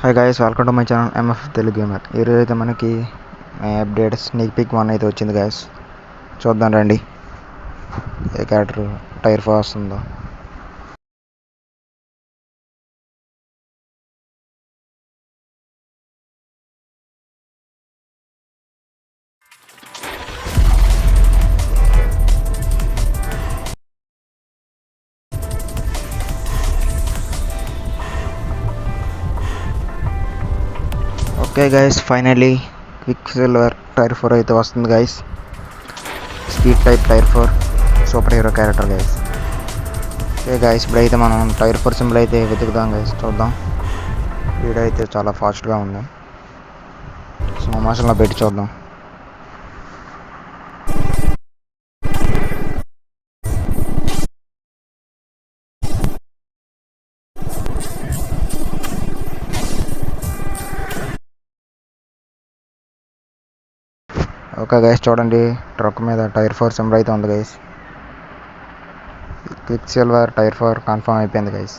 Hi guys, welcome to my channel MF Telugu gamer. ఈరోజు అయితే మనకి అప్డేట్ స్నీక్ పిక్ 1 అయితే వచ్చింది గైస్. చూద్దాం రండి ఏ క్యారెక్టర్ టైర్ ఫా వస్తుందో. Okay guys, finally quick silver tier 4 అయితే వస్తుంది guys. Speed type tier 4 super hero character guys. Okay guys, ఇప్పుడైతే మనం టైర్ 4 సింబల్ అయితే వెతుకుదాం గైస్. చూద్దాం, వీడియో అయితే చాలా ఫాస్ట్గా ఉంది. స్లో మోషన్లో పెట్టి చూద్దాం. ఓకే గైస్, చూడండి ట్రక్ మీద టైర్ 4 సింబల్ అయితే ఉంది guys. Quick silver tier 4 confirm అయిపోయింది గైస్.